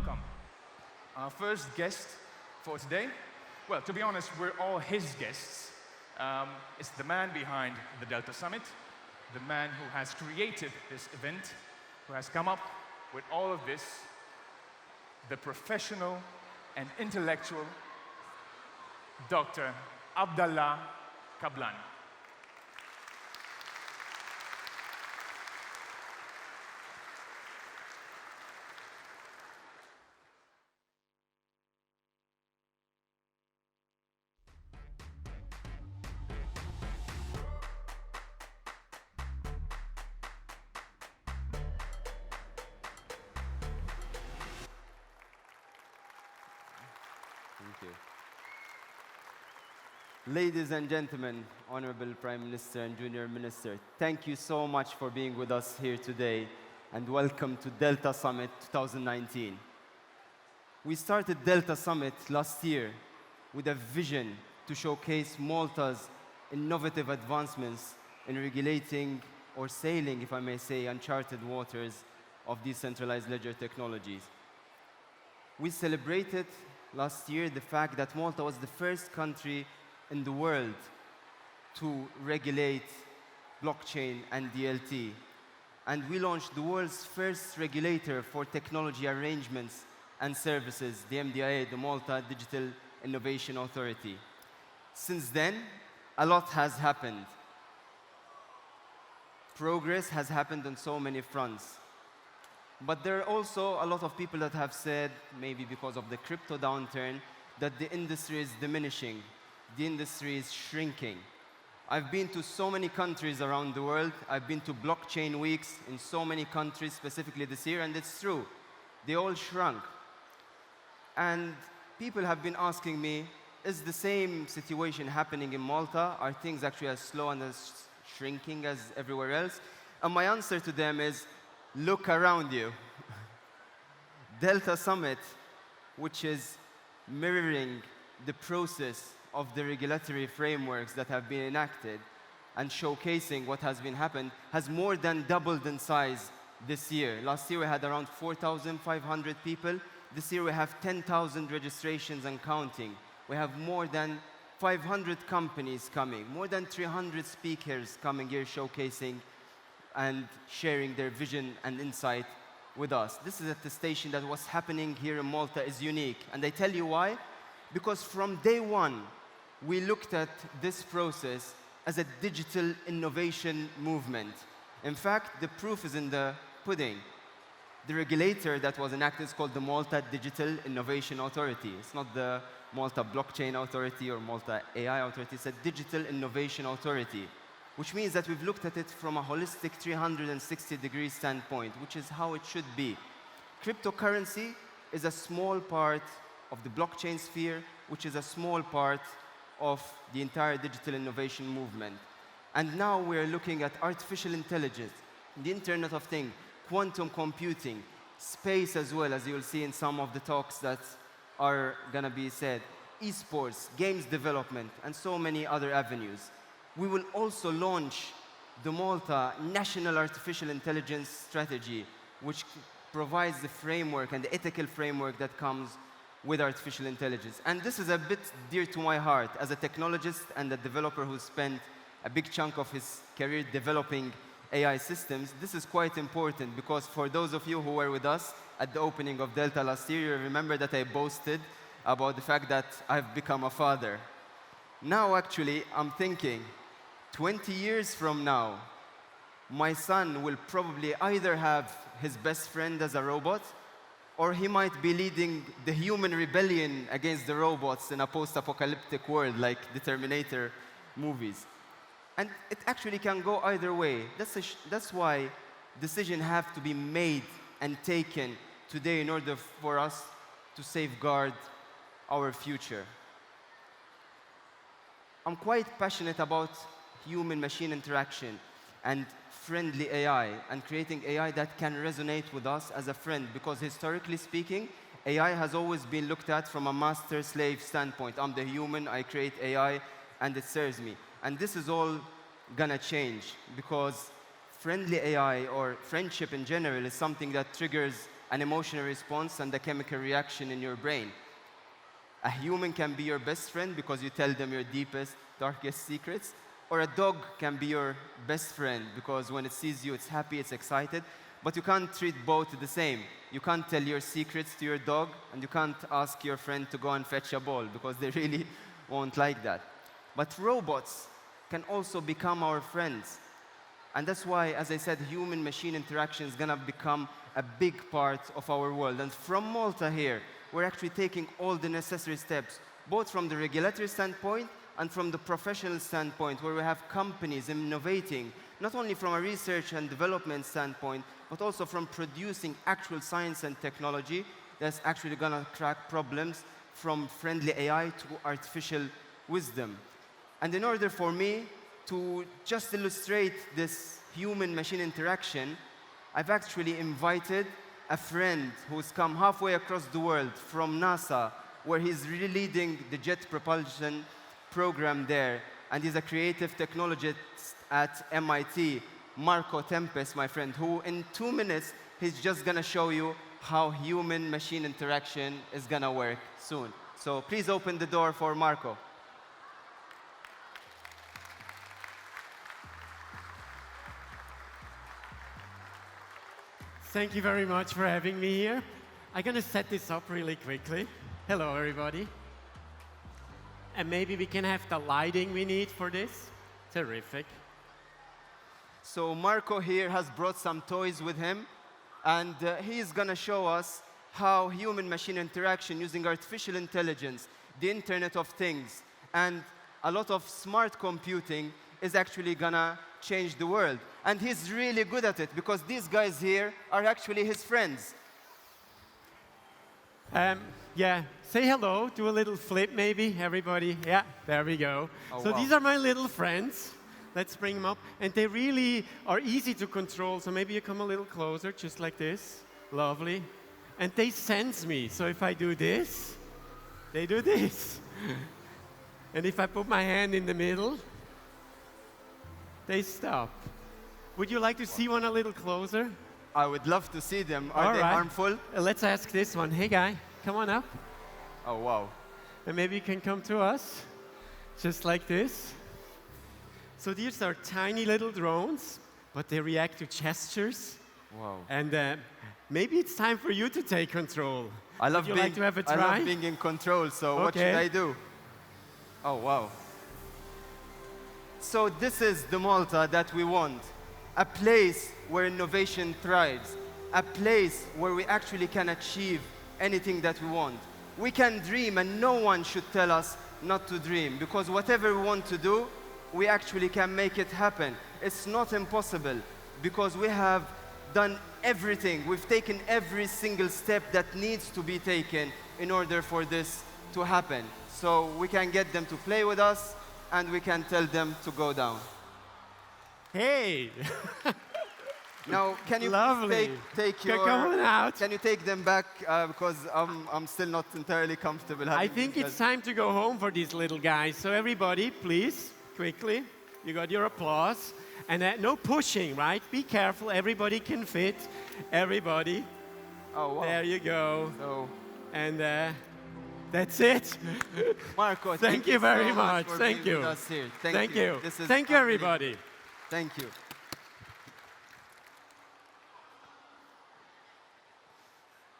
welcome our first guest for today. Well, to be honest, we're all his guests. It's the man behind the Delta Summit, the man who has created this event, who has come up with all of this, the professional and intellectual Dr. Abdalla Kablan. Thank you. Ladies and gentlemen, Honorable Prime Minister and Junior Minister, thank you so much for being with us here today and welcome to Delta Summit 2019. We started Delta Summit last year with a vision to showcase Malta's innovative advancements in regulating or sailing, if I may say, uncharted waters of decentralized ledger technologies. We celebrated last year the fact that Malta was the first country in the world to regulate blockchain and DLT. And we launched the world's first regulator for technology arrangements and services, the MDIA, the Malta Digital Innovation Authority. Since then, a lot has happened. Progress has happened on so many fronts. But there are also a lot of people that have said, maybe because of the crypto downturn, that the industry is diminishing, the industry is shrinking. I've been to so many countries around the world. I've been to blockchain weeks in so many countries, specifically this year, and it's true. They all shrunk. And people have been asking me, is the same situation happening in Malta? Are things actually as slow and as shrinking as everywhere else? And my answer to them is, look around you. Delta Summit, which is mirroring the process of the regulatory frameworks that have been enacted and showcasing what has been happened, has more than doubled in size this year. Last year we had around 4,500 people. This year we have 10,000 registrations and counting. We have more than 500 companies coming, more than 300 speakers coming here showcasing and sharing their vision and insight with us. This is a attestation that what's happening here in Malta is unique. And I tell you why. Because from day one, we looked at this process as a digital innovation movement. In fact, the proof is in the pudding. The regulator that was enacted is called the Malta Digital Innovation Authority. It's not the Malta Blockchain Authority or Malta AI Authority. It's a Digital Innovation Authority, which means that we've looked at it from a holistic 360-degree standpoint, which is how it should be. Cryptocurrency is a small part of the blockchain sphere, which is a small part of the entire digital innovation movement. And now we're looking at artificial intelligence, the Internet of Things, quantum computing, space as well, as you'll see in some of the talks that are going to be said, esports, games development, and so many other avenues. We will also launch the Malta National Artificial Intelligence Strategy, which provides the framework and the ethical framework that comes with artificial intelligence. And this is a bit dear to my heart as a technologist and a developer who spent a big chunk of his career developing AI systems. This is quite important because for those of you who were with us at the opening of Delta last year, you remember that I boasted about the fact that I've become a father. Now, actually, I'm thinking, 20 years from now, my son will probably either have his best friend as a robot, or he might be leading the human rebellion against the robots in a post-apocalyptic world like the Terminator movies. And it actually can go either way. That's why decisions have to be made and taken today in order for us to safeguard our future. I'm quite passionate about human-machine interaction and friendly AI and creating AI that can resonate with us as a friend, because historically speaking, AI has always been looked at from a master-slave standpoint. I'm the human, I create AI, and it serves me. And this is all gonna change because friendly AI or friendship in general is something that triggers an emotional response and a chemical reaction in your brain. A human can be your best friend because you tell them your deepest, darkest secrets, or a dog can be your best friend because when it sees you, it's happy, it's excited. But you can't treat both the same. You can't tell your secrets to your dog, and you can't ask your friend to go and fetch a ball because they really won't like that. But robots can also become our friends. And that's why, as I said, human-machine interaction is going to become a big part of our world. And from Malta here, we're actually taking all the necessary steps, both from the regulatory standpoint and from the professional standpoint, where we have companies innovating, not only from a research and development standpoint, but also from producing actual science and technology that's actually going to crack problems from friendly AI to artificial wisdom. And in order for me to just illustrate this human-machine interaction, I've actually invited a friend who's come halfway across the world from NASA, where he's really leading the jet propulsion program there, and he's a creative technologist at MIT, Marco Tempest, my friend, who in 2 minutes, he's just going to show you how human-machine interaction is going to work soon. So please open the door for Marco. Thank you very much for having me here. I'm going to set this up really quickly. Hello, everybody. And maybe we can have the lighting we need for this. Terrific. So Marco here has brought some toys with him, and he's going to show us how human-machine interaction using artificial intelligence, the Internet of Things, and a lot of smart computing is actually going to change the world. And he's really good at it, because these guys here are actually his friends. Yeah, say hello, do a little flip maybe, everybody. Yeah, there we go. Oh, so wow. these are my little friends. Let's bring them up. And they really are easy to control, so maybe you come a little closer, just like this. Lovely. And they sense me, so if I do this, they do this. And if I put my hand in the middle, they stop. Would you like to see one a little closer? I would love to see them. Are All they right. harmful? Let's ask this one. Hey, guy, come on up. Oh, wow. And maybe you can come to us, just like this. So these are tiny little drones, but they react to gestures. Wow. And maybe it's time for you to take control. I love Would you like to have a try? I love being in control, so what should I do? Oh, wow. So this is the Malta that we want. A place where innovation thrives. A place where we actually can achieve anything that we want. We can dream, and no one should tell us not to dream, because whatever we want to do, we actually can make it happen. It's not impossible, because we have done everything. We've taken every single step that needs to be taken in order for this to happen. So we can get them to play with us, and we can tell them to go down. Hey! Now, can you Lovely. take your... Come on out. Can you take them back, because I'm still not entirely comfortable having I think these it's guys. time to go home for these little guys. So everybody, please, quickly. You got your applause. And no pushing, right? Be careful. Everybody can fit. Everybody. Oh, wow. There you go. So, And that's it. Marco, Thank you very so much. for Thank being you. with us here. Thank you. This is Thank you, everybody. Thank you.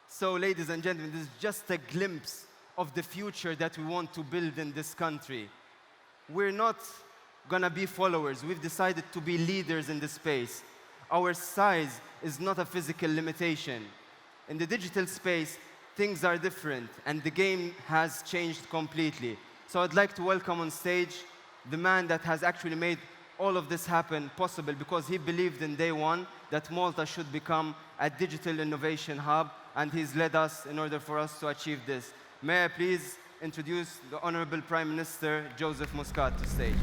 So, ladies and gentlemen, this is just a glimpse of the future that we want to build in this country. We're not going to be followers. We've decided to be leaders in this space. Our size is not a physical limitation. In the digital space, things are different, and the game has changed completely. So I'd like to welcome on stage the man that has actually made all of this happen possible, because he believed in day one that Malta should become a digital innovation hub, and he's led us in order for us to achieve this. May I please introduce the Honorable Prime Minister, Joseph Muscat, to stage.